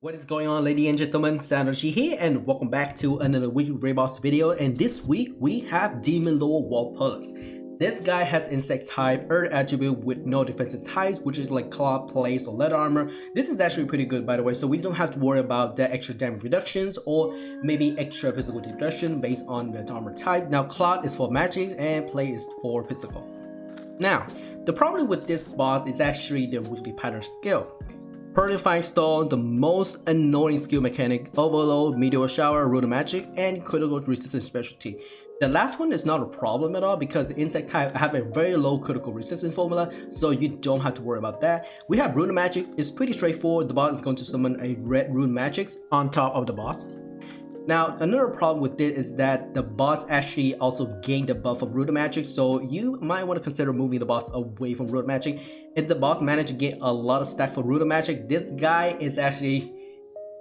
What is going on, ladies and gentlemen? Synergy here, and welcome back to another weekly raid boss video. And this week we have Demon Lord Warpulis. This guy has insect type, earth attribute with no defensive types, which is like claw, place, or leather armor. This is actually pretty good, by the way, so we don't have to worry about the extra damage reductions or maybe extra physical reduction based on the armor type. Now, claw is for magic and play is for physical. Now, the problem with this boss is actually the weekly pattern skill. Purifying Stone, the most annoying skill mechanic, Overload, Meteor Shower, Root of Magic, and Critical Resistance specialty. The last one is not a problem at all because the insect type have a very low critical resistance formula, so you don't have to worry about that. We have Root of Magic, it's pretty straightforward. The boss is going to summon a red Root of Magic on top of the boss. Now, another problem with this is that the boss actually also gained the buff of Root of Magic, so you might want to consider moving the boss away from Root of Magic. If the boss managed to get a lot of stack for Root of Magic, this guy is actually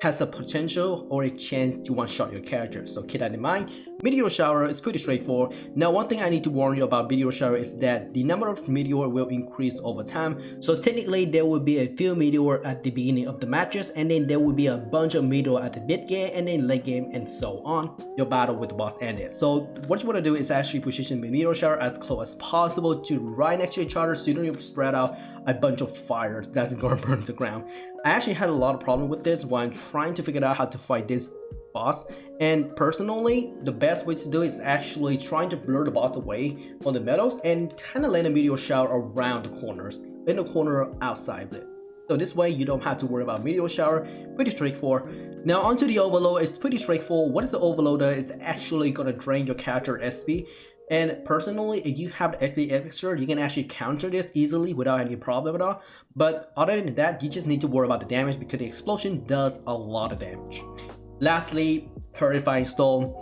has a potential or a chance to one-shot your character, so keep that in mind. Meteor Shower is pretty straightforward. Now, one thing I need to warn you about Meteor Shower is that the number of meteor will increase over time. So technically there will be a few meteor at the beginning of the matches, and then there will be a bunch of meteor at the mid game and then late game and so on. Your battle with the boss ended. So what you want to do is actually position the Meteor Shower as close as possible to right next to each other so you don't spread out a bunch of fires that's gonna burn the ground. I actually had a lot of problem with this while I'm trying to figure out how to fight this boss, and personally the best way to do it is actually trying to blur the boss away from the metals and kind of let a meteor shower around the corners, in the corner outside of it. So this way you don't have to worry about meteor shower. Pretty straightforward. Now onto the overload. It's pretty straightforward. What is the overloader? Is actually gonna drain your character SP. And personally, if you have the SP extra, you can actually counter this easily without any problem at all. But other than that, you just need to worry about the damage because the explosion does a lot of damage. Lastly, Purifying Stone.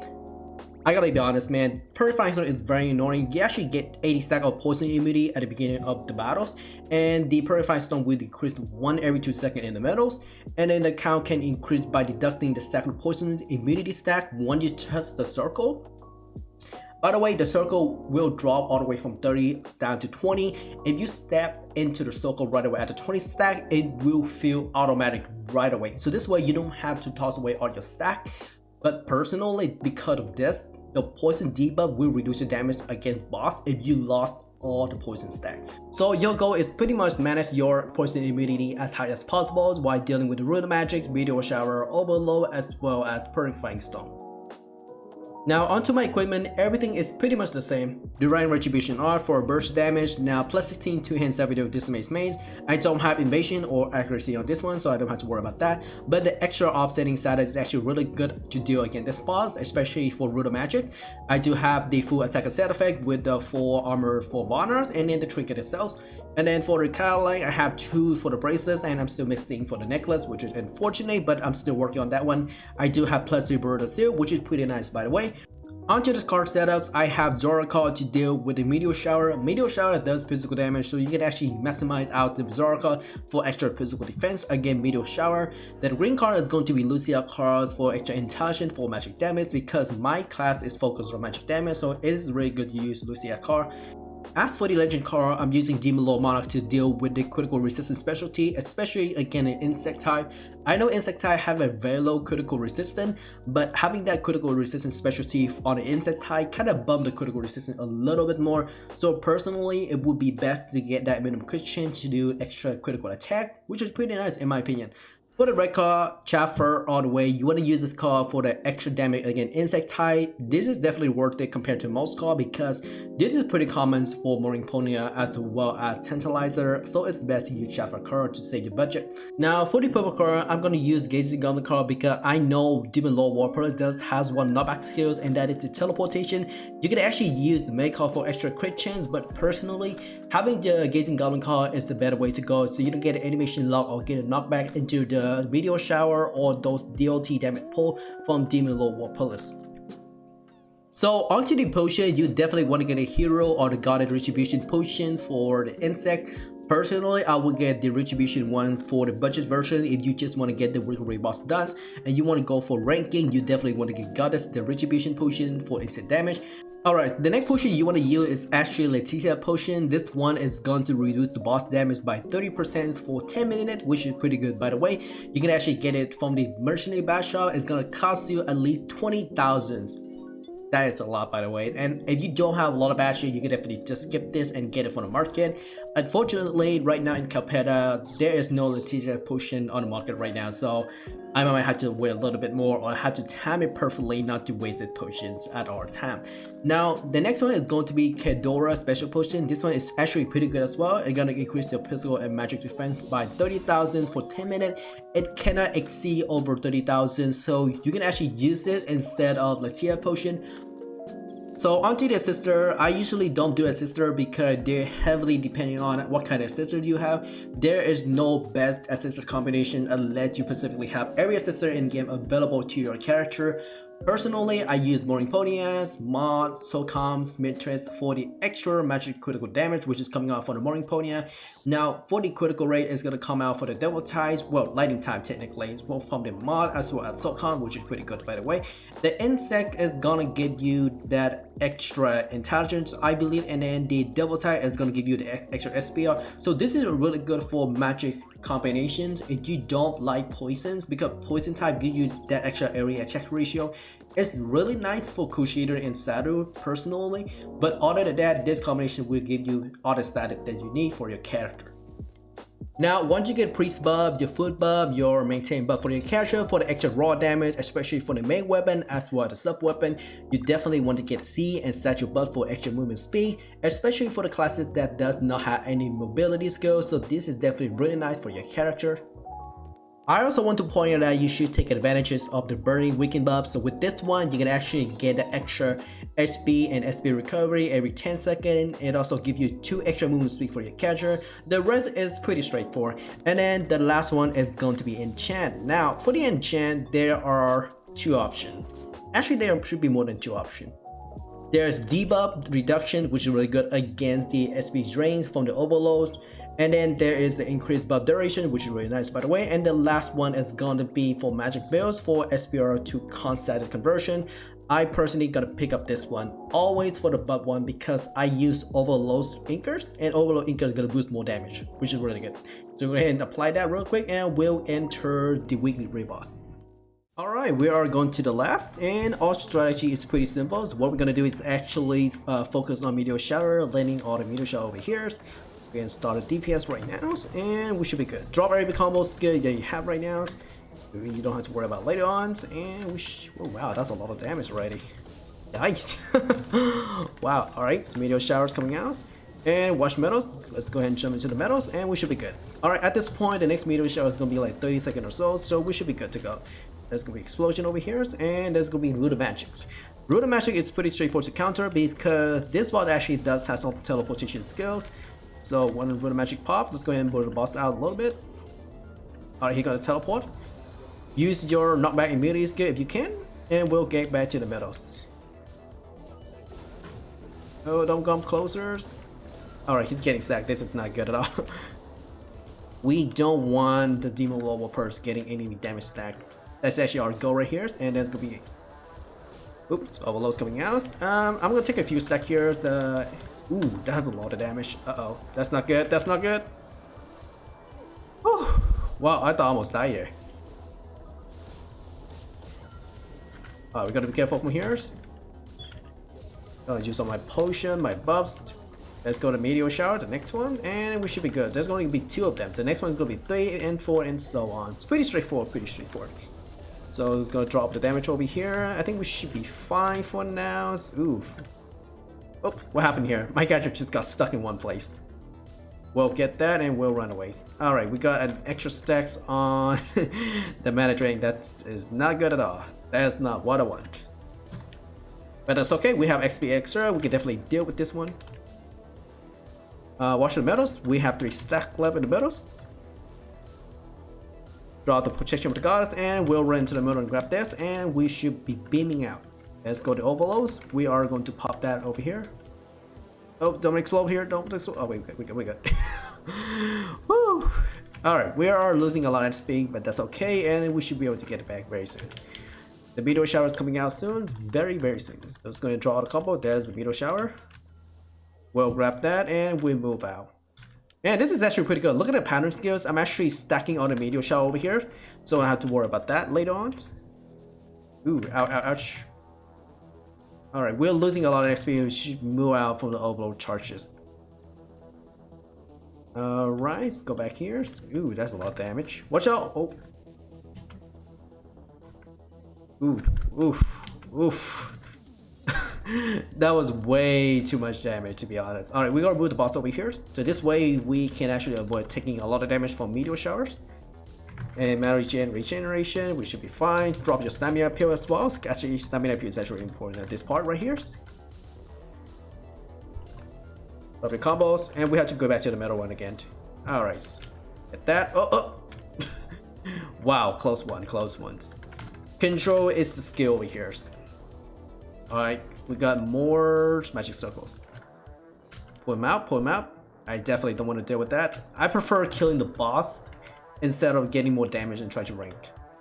I gotta be honest, man, Purifying Stone is very annoying. You actually get 80 stack of poison immunity at the beginning of the battles, and the Purifying Stone will decrease 1 every 2 seconds in the metals, and then the count can increase by deducting the stack of poison immunity stack when you touch the circle. By the way, the circle will drop all the way from 30 down to 20. If you step into the circle right away at the 20 stack, it will feel automatic right away. So this way you don't have to toss away all your stack. But personally, because of this, the poison debuff will reduce your damage against boss if you lost all the poison stack. So your goal is pretty much manage your poison immunity as high as possible while dealing with the Root of Magic, Meteor Shower, Overload, as well as Purifying Stone. Now onto my equipment, everything is pretty much the same. Divine Retribution R for burst damage, now plus 16 2-hand 7 decimates maze. I don't have invasion or accuracy on this one, so I don't have to worry about that. But the extra offsetting side is actually really good to deal against this boss, especially for Root of Magic. I do have the full attack and set effect with the full armor for Varnars and then the trinket itself. And then for the Caroline, I have 2 for the bracelets, and I'm still missing for the necklace, which is unfortunate, but I'm still working on that one. I do have plus 2 Bird of Seal, which is pretty nice, by the way. Onto the card setups, I have Zoraka to deal with the Meteor Shower. Meteor Shower does physical damage, so you can actually maximize out the Zoraka for extra physical defense against Meteor Shower. The green card is going to be Lucia cards for extra intelligence for magic damage because my class is focused on magic damage, so it is really good to use Lucia card. As for the legend card, I'm using Demon Lord Monarch to deal with the critical resistance specialty, especially against an insect type. I know insect type have a very low critical resistance, but having that critical resistance specialty on the insect type kind of bump the critical resistance a little bit more. So personally, it would be best to get that minimum crit chance to do extra critical attack, which is pretty nice in my opinion. For the red card, Chaffer all the way, you want to use this card for the extra damage against insect type. This is definitely worth it compared to most card because this is pretty common for Morinponia as well as Tantalizer, so it's best to use Chaffer card to save your budget. Now for the purple card, I'm going to use Gazing Goblin card because I know Demon Lord Warpulis has one knockback skills, and that is the teleportation. You can actually use the May card for extra crit chance, but personally, having the Gazing Goblin card is the better way to go, so you don't get an animation lock or get a knockback into the Meteor Shower or those DOT damage pull from Demon Lord Warpulis. So onto the potion, you definitely want to get a hero or the guarded retribution potions for the insect. Personally, I would get the Retribution one for the budget version. If you just want to get the weekly boss done and you want to go for ranking, you definitely want to get Goddess, the Retribution potion for instant damage. Alright, the next potion you want to use is actually Leticia potion. This one is going to reduce the boss damage by 30% for 10 minutes, which is pretty good by the way. You can actually get it from the mercenary bat shop. It's gonna cost you at least 20,000. That is a lot by the way, and if you don't have a lot of battery, you can definitely just skip this and get it from the market. Unfortunately, right now in Calpeda, there is no Leticia potion on the market right now, so I might have to wait a little bit more, or have to time it perfectly not to waste it potions at our time. Now, the next one is going to be Kedora special potion. This one is actually pretty good as well. It's gonna increase your physical and magic defense by 30,000 for 10 minutes. It cannot exceed over 30,000, so you can actually use it instead of Leticia potion. So onto the assister. I usually don't do assister because they're heavily depending on what kind of assister you have. There is no best assister combination unless you specifically have every assister in game available to your character. Personally, I use Morning-Ponias, mods, SOCOMs, Mistress for the extra magic critical damage, which is coming out for the Morning-Ponia. Now, for the critical rate, is going to come out for the Devil Ties, well, Lightning Time technically, both from the mod as well as SOCOM, which is pretty good by the way. The Insect is going to give you that extra intelligence, I believe, and then the Devil Tie is going to give you the extra SPR. So this is really good for magic combinations if you don't like poisons, because poison type give you that extra area attack ratio. It's really nice for Crusader and Saddle personally, but other than that, this combination will give you all the static that you need for your character. Now, once you get priest buff, your food buff, your maintain buff for your character, for the extra raw damage, especially for the main weapon as well as the sub weapon, you definitely want to get C and set your buff for extra movement speed, especially for the classes that does not have any mobility skills. So this is definitely really nice for your character. I also want to point out that you should take advantages of the burning weaken buff. So with this one, you can actually get the extra HP and SP recovery every 10 seconds. It also gives you 2 extra movement speed for your character. The rest is pretty straightforward. And then the last one is going to be enchant. Now for the enchant, there are 2 options. Actually, there should be more than 2 options. There's debuff reduction, which is really good against the SP drain from the overload. And then there is the increased buff duration, which is really nice by the way. And the last one is going to be for magic builds for SPR to constant conversion. I personally gotta pick up this one always for the buff one because I use overload inkers, and overload inkers is gonna boost more damage, which is really good. So go ahead and apply that real quick and we'll enter the weekly raid boss. Alright, we are going to the left, and our strategy is pretty simple. So what we're gonna do is actually focus on Meteor Shower, landing all the Meteor Shower over here. We're gonna start a DPS right now, and we should be good. Drop every combo skill that you have right now. You don't have to worry about later on, and oh wow, that's a lot of damage already. Nice. Wow. Alright, so Meteor Shower's coming out. And watch metals. Let's go ahead and jump into the metals, and we should be good. Alright, at this point, the next Meteor Shower is gonna be like 30 seconds or so we should be good to go. There's gonna be Explosion over here, and there's gonna be Root of Magics. Root of Magic is pretty straightforward to counter because this bot actually does have some teleportation skills. So when Root of Magic pop, let's go ahead and blow the boss out a little bit. Alright, he got a teleport. Use your knockback immunity skill if you can, and we'll get back to the metals. Oh, don't come closer. Alright, he's getting sacked. This is not good at all. We don't want the Demon Lord Warpulis getting any damage stacks. That's actually our goal right here, and there's gonna be oops, overload's coming out. I'm gonna take a few stacks here. Ooh, that has a lot of damage. Uh-oh, that's not good. That's not good. Whew. Wow, I thought I almost died here. We gotta be careful from here. Gotta use all my potion, my buffs. Let's go to Meteor Shower, the next one, and we should be good. There's going to be 2 of them. The next one is going to be 3 and 4 and so on. It's pretty straightforward, So it's going to drop the damage over here. I think we should be fine for now. Oof. Oh, what happened here? My character just got stuck in one place. We'll get that and we'll run away. Alright, we got an extra stacks on the mana drain. That is not good at all. That's not what I want. But that's okay. We have XP extra. We can definitely deal with this one. Watch the metals. We have 3 stack left in the metals. Draw the protection of the goddess, and we'll run into the metal and grab this, and we should be beaming out. Let's go to overloads. We are going to pop that over here. Oh, don't explode here. Don't explode. Oh, wait, we good. Woo! Alright, we are losing a lot of speed, but that's okay, and we should be able to get it back very soon. The meteor shower is coming out soon, very soon. So it's going to draw out a combo. There's the meteor shower. We'll grab that and we move out. Man, this is actually pretty good. Look at the pattern skills. I'm actually stacking on the meteor shower over here, so I don't have to worry about that later on. Ooh, ouch. Alright, we're losing a lot of XP. We should move out from the overload charges. Alright, let's go back here. Ooh, that's a lot of damage. Watch out! Oh. Ooh, oof. That was way too much damage, to be honest. Alright, we're gonna move the boss over here. So this way we can actually avoid taking a lot of damage from meteor showers. And mana regeneration, we should be fine. Drop your stamina pill as well. Actually, stamina pill is actually important at this part right here. Drop your combos, and we have to go back to the metal one again. Alright, get that. Oh. Wow, close ones. Control is the skill over here. Alright, we got more magic circles. Pull him out. I definitely don't want to deal with that. I prefer killing the boss instead of getting more damage and try to rank.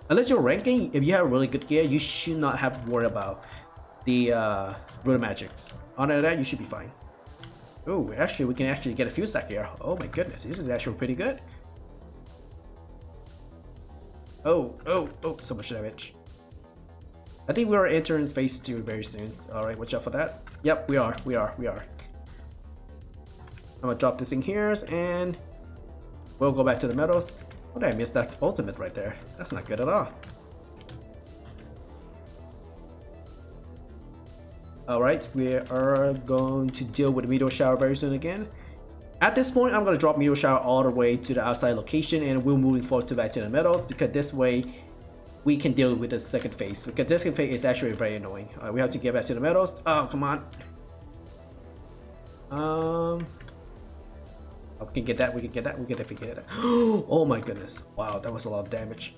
Unless you're ranking, if you have really good gear, you should not have to worry about the brutal magics. Other than that, you should be fine. Oh, actually, we can actually get a few stack here. Oh my goodness, this is actually pretty good. Oh, so much damage. I think we are entering phase 2 very soon. Alright, watch out for that. Yep, we are. I'm gonna drop this thing here and we'll go back to the metals. Oh, did I miss that ultimate right there? That's not good at all. Alright, we are going to deal with the meteor shower very soon again. At this point, I'm going to drop meteor shower all the way to the outside location and we're moving forward to back to the metals because this way we can deal with the second phase. Because the second phase is actually very annoying. Alright, we have to get back to the metals. Oh, come on. We can get that, we can definitely get that. Oh my goodness. Wow, that was a lot of damage.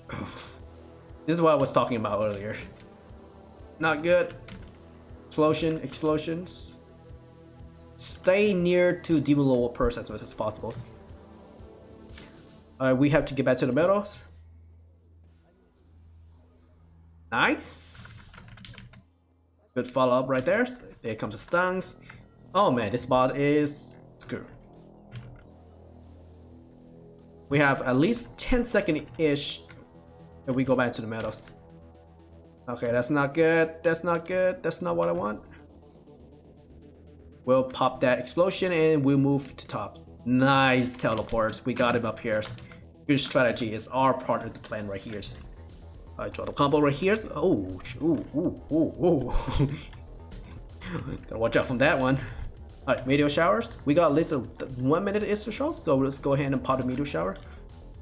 This is what I was talking about earlier. Not good. Explosions. Stay near to demon level person as much as possible. We have to get back to the metals. Nice. Good follow up right there. There comes the stuns. Oh man, this bot is screwed. We have at least 10 seconds-ish if we go back to the metals. Okay, that's not good. That's not what I want. We'll pop that explosion and we'll move to top. Nice teleports. We got him up here. Good strategy is our part of the plan right here. I draw the combo right here. Oh, ooh. Gotta watch out from that one. Alright, meteor showers. We got at least 1 minute is to show, so let's go ahead and pop the meteor shower.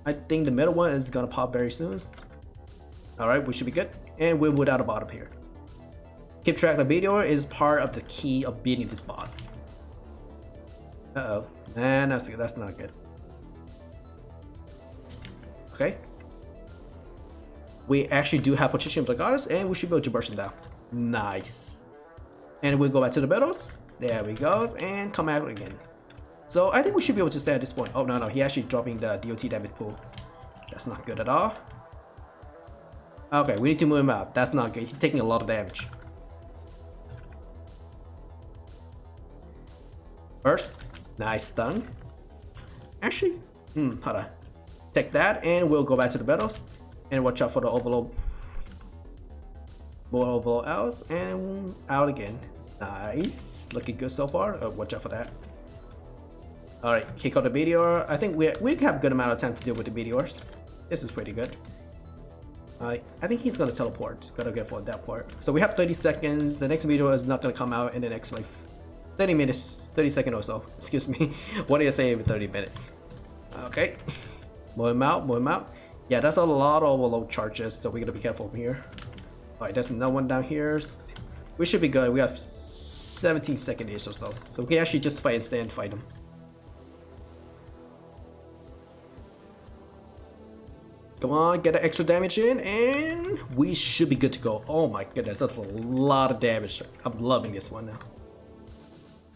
I think the middle one is gonna pop very soon. Alright, we should be good. And we're without a bottom here. Keep track of the meteor is part of the key of beating this boss. Uh-oh. Man, that's not good. Okay. We actually do have position Blagadas and we should be able to burst him down. Nice. And we'll go back to the battles. There we go, and come out again. So I think we should be able to stay at this point. Oh no, he actually dropping the DOT damage pool. That's not good at all. Okay, we need to move him out. That's not good. He's taking a lot of damage. First, nice stun. Actually, hold on. Take that, and we'll go back to the battles. And watch out for the overload. More overload outs, and out again. Nice, looking good so far. Watch out for that. Alright, kick out the meteor. I think we have a good amount of time to deal with the meteors. This is pretty good. I think he's gonna teleport. Gotta get for that part. So we have 30 seconds. The next meteor is not gonna come out in the next like 30 minutes, 30 seconds or so. Excuse me. What do you say every 30 minutes? Okay. Move him out. Yeah, that's a lot of overload charges, so we gotta be careful from here. Alright, there's no one down here. We should be good. We have 17 seconds or so. So we can actually just fight and stay and fight them. Come on, get an extra damage in, and we should be good to go. Oh my goodness, that's a lot of damage. I'm loving this one now.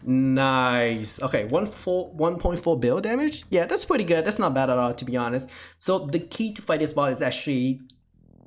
Nice. Okay, 1.4 bill damage. Yeah, that's pretty good. That's not bad at all, to be honest. So the key to fight this boss is actually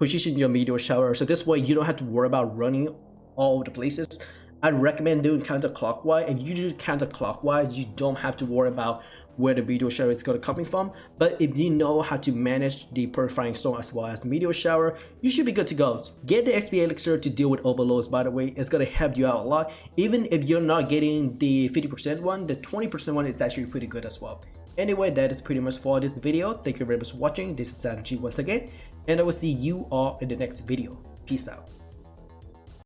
position your meteor shower, so this way you don't have to worry about running all over the places. I'd recommend doing counterclockwise, and you do counterclockwise, you don't have to worry about where the meteor shower is coming from. But if you know how to manage the purifying stone as well as the meteor shower, you should be good to go. Get the XP elixir to deal with overloads, by the way. It's gonna help you out a lot. Even if you're not getting the 50% one, the 20% one is actually pretty good as well. Anyway, that is pretty much for this video. Thank you very much for watching. This is Synergy once again, and I will see you all in the next video. Peace out.